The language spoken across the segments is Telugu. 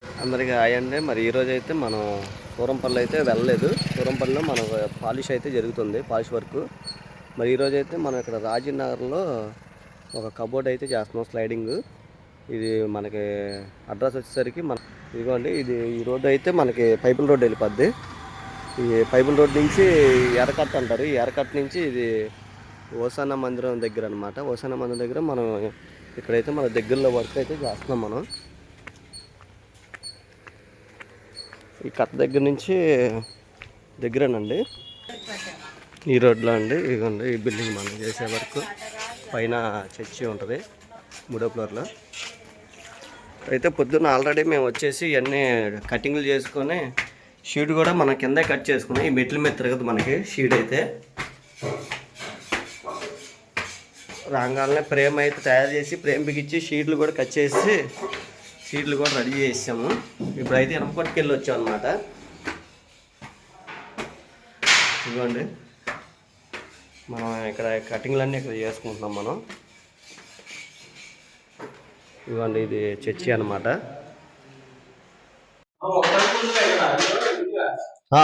అందరికీ హాయ్ అండి. మరి ఈరోజు అయితే మనం సూరంపల్లి అయితే వెళ్ళలేదు. సూరంపల్లిలో మన పాలిష్ అయితే జరుగుతుంది, పాలిష్ వర్క్. మరి ఈరోజు అయితే మనం ఇక్కడ రాజీనగర్లో ఒక కబోర్డ్ అయితే చేస్తున్నాం, స్లైడింగ్. ఇది మనకి అడ్రస్ వచ్చేసరికి ఇదిగోండి, ఈ రోడ్డు అయితే మనకి పైపుల రోడ్డు వెళ్ళిపోద్ది. ఈ పైపుల రోడ్డు నుంచి ఎర్రకట్ట అంటారు. ఈ ఎర్రకట్ట నుంచి ఇది ఓసానా మందిరం దగ్గర అనమాట. ఓసానా మందిరం దగ్గర మనం ఇక్కడైతే మన దగ్గరలో వర్క్ అయితే చేస్తున్నాం మనం. ఈ కట్ట దగ్గర నుంచి దగ్గరేనండి, ఈ రోడ్లో అండి. ఇదిగోండి, ఈ బిల్డింగ్ మనం చేసే వరకు పైన చర్చి ఉంటుంది 3వ ఫ్లోర్లో. అయితే పొద్దున్న ఆల్రెడీ మేము వచ్చేసి ఇవన్నీ కటింగ్లు చేసుకొని షీట్ కూడా మనం కింద కట్ చేసుకున్నాం. ఈ మెట్ల మీద తిరగదు మనకి షీట్ అయితే. రాగానే ఫ్రేమ్ అయితే తయారు చేసి ఫ్రేమ్ బిగించి షీట్లు కూడా కట్ చేసి షీట్లు కూడా రెడీ చేసాము. ఇప్పుడైతే ఎనపకొట్టుకు వెళ్ళి వచ్చాం అనమాట. ఇదిగోండి, మనం ఇక్కడ కటింగ్లన్నీ ఇక్కడ చేసుకుంటున్నాం మనం. ఇదిగోండి, ఇది చర్చి అనమాట.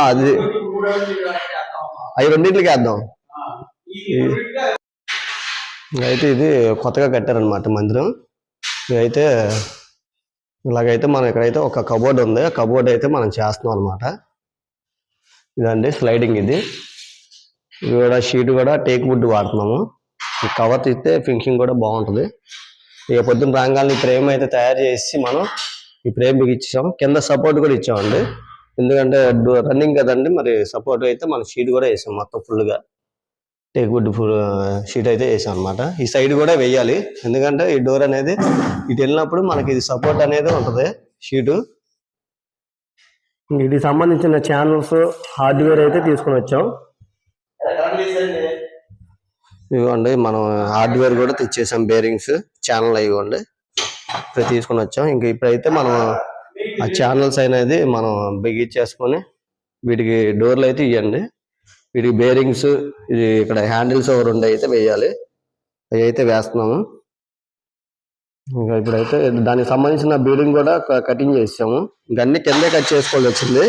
అది అవి రెండింటికి వేద్దాం. అయితే ఇది కొత్తగా కట్టారనమాట మందిరం. ఇదైతే ఇలాగైతే మనం ఇక్కడైతే ఒక కబోర్డ్ ఉంది, ఆ కబోర్డ్ అయితే మనం చేస్తున్నాం అనమాట. ఇదండి స్లైడింగ్. ఇది కూడా షీట్ కూడా టేక్ వుడ్ వాడుతున్నాము. ఈ కవర్ తీస్తే ఫినిషింగ్ కూడా బాగుంటుంది. ఇక పొద్దున్న రాగాలని ఫ్రేమ్ అయితే తయారు చేసి మనం ఈ ఫ్రేమ్ బిగించాం. కింద సపోర్ట్ కూడా ఇచ్చామండి, ఎందుకంటే రన్నింగ్ కదండి. మరి సపోర్ట్ అయితే మనం షీట్ కూడా వేసాం, మొత్తం ఫుల్గా టేక్ వుడ్ షీట్ అయితే వేసాం అనమాట. ఈ సైడ్ కూడా వేయాలి, ఎందుకంటే ఈ డోర్ అనేది ఇటు వెళ్ళినప్పుడు మనకి ఇది సపోర్ట్ అనేది ఉంటుంది షీటు. వీటికి సంబంధించిన ఛానల్స్ హార్డ్వేర్ అయితే తీసుకుని వచ్చాం. ఇవ్వండి, మనం హార్డ్వేర్ కూడా తెచ్చేసాం, బేరింగ్స్ ఛానల్ ఇవ్వండి ఇప్పుడు తీసుకుని వచ్చాం. ఇంక ఇప్పుడైతే మనం ఆ ఛానల్స్ అనేది మనం బిగించేసుకొని వీటికి డోర్లు అయితే ఇవ్వండి. వీటికి బేరింగ్స్, ఇది ఇక్కడ హ్యాండిల్స్ 2 అయితే వేయాలి. అవి అయితే వేస్తున్నాము. ఇంకా ఇప్పుడైతే దానికి సంబంధించిన బేరింగ్ కూడా కటింగ్ చేసాము. ఇంక అన్ని కిందే కట్ చేసుకోవాల్సి వచ్చింది.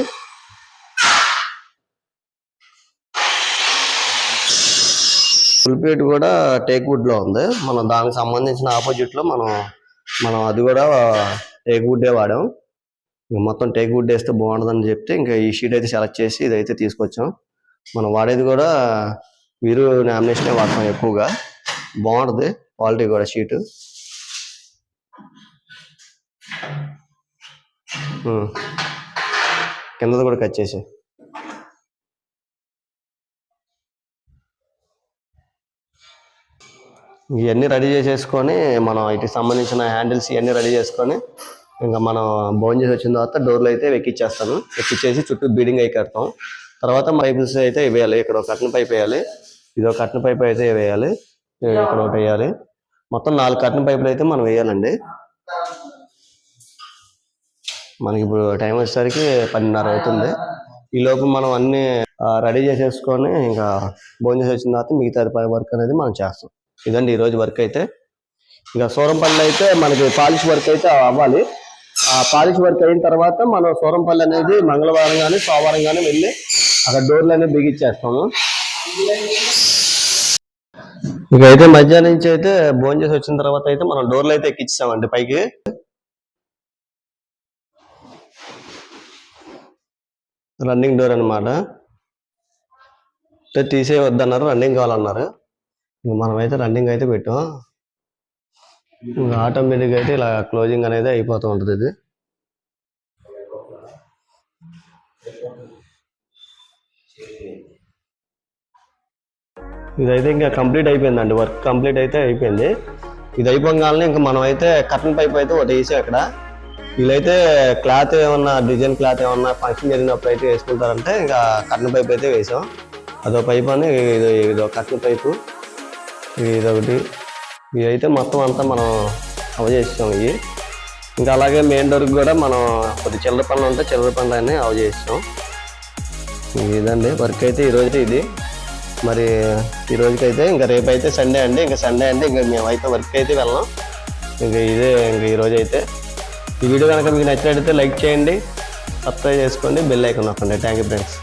ఫుల్ ప్లేట్ కూడా టేక్ వుడ్ లో ఉంది. మనం దానికి సంబంధించిన ఆపోజిట్ లో మనం అది కూడా టేక్ వుడ్డే వాడాం. ఇంకా మొత్తం టేక్ వుడ్ వేస్తే బాగుంటుందని చెప్తే ఇంకా ఈ షీట్ అయితే సెలెక్ట్ చేసి ఇదైతే తీసుకొచ్చాం. మనం వాడేది కూడా వీరు నామినేషనే వాడతాం ఎక్కువగా. బాగుంటుంది క్వాలిటీ కూడా షీటు. కిందది కూడా కట్ చేసి ఇవన్నీ రెడీ చేసేసుకొని మనం వీటికి సంబంధించిన హ్యాండిల్స్ ఇవన్నీ రెడీ చేసుకొని ఇంకా మనం బౌన్ చేసి వచ్చిన తర్వాత డోర్లు అయితే ఎక్కిచ్చేస్తాను. ఎక్కిచ్చేసి చుట్టూ బీడింగ్ అయి కడతాం. తర్వాత పైపుల్స్ అయితే వేయాలి. ఇక్కడ ఒక కట్టిన పైప్ వేయాలి, ఇదో కట్టిన పైప్ అయితే వేయాలి, ఇక్కడ ఒకటి వేయాలి. మొత్తం 4 కట్టిన పైపులు అయితే మనం వేయాలండి. మనకి ఇప్పుడు టైం వచ్చేసరికి 10:30 అవుతుంది. ఈ లోపు మనం అన్ని రెడీ చేసేసుకొని ఇంకా బౌన్ చేసి వచ్చిన తర్వాత మిగతా వర్క్ అనేది మనం చేస్తాం. ఇదండి ఈరోజు వర్క్ అయితే. ఇంకా సూరంపల్లి అయితే మనకి పాలిష్ వర్క్ అయితే అవ్వాలి. ఆ పాలిష్ వర్క్ అయిన తర్వాత మనం సూరంపల్లి అనేది మంగళవారం కానీ సోమవారం కానీ వెళ్ళి అక్కడ డోర్లు అనేది బిగించేస్తాము. ఇకైతే మధ్యాహ్నం నుంచి అయితే భోజనం చేసి వచ్చిన తర్వాత అయితే మనం డోర్లు అయితే ఎక్కించామండి పైకి. రన్నింగ్ డోర్ అనమాట. తీసే వద్దన్నారు, రన్నింగ్ కావాలన్నారు. మనమైతే రన్నింగ్ అయితే పెట్టాం. ఇంకా ఆటోమేటిక్గా అయితే ఇలా క్లోజింగ్ అనేది అయిపోతూ ఉంటుంది. ఇది ఇదైతే ఇంకా కంప్లీట్ అయిపోయిందండి, వర్క్ కంప్లీట్ అయితే అయిపోయింది. ఇది అయిపోగానే ఇంకా మనం అయితే కర్టన్ పైప్ అయితే ఒకటి వేసాం అక్కడ. వీళ్ళైతే క్లాత్ ఏమన్నా డిజైన్ క్లాత్ ఏమన్నా ఫంక్షన్ జరిగినప్పుడు అయితే వేసుకుంటారంటే ఇంకా కర్టన్ పైప్ అయితే వేసాం. అదో పైప్ అని ఇదో కర్టన్ పైపు, ఇదొకటి. ఇవి అయితే మొత్తం అంతా మనం అవజేస్తాం. ఇవి ఇంకా అలాగే మెయిన్ డోర్కి కూడా మనం కొద్ది చిల్లర పనులు ఉంటే చిల్లర పనులు అన్నీ అవజేస్తాం. ఇదండి వర్క్ అయితే ఈరోజు ఇది. మరి ఈ రోజుకైతే ఇంకా రేపు అయితే సండే అండి. ఇంకా సండే అంటే ఇంకా మేమైతే వర్క్ అయితే వెళ్ళాం. ఇంకా ఇదే ఇంకా ఈరోజు అయితే ఈ వీడియో కనుక మీకు నచ్చినట్లయితే లైక్ చేయండి, సబ్స్క్రైబ్ చేసుకోండి, బెల్ ఐకాన్ నొక్కండి. Thank you friends.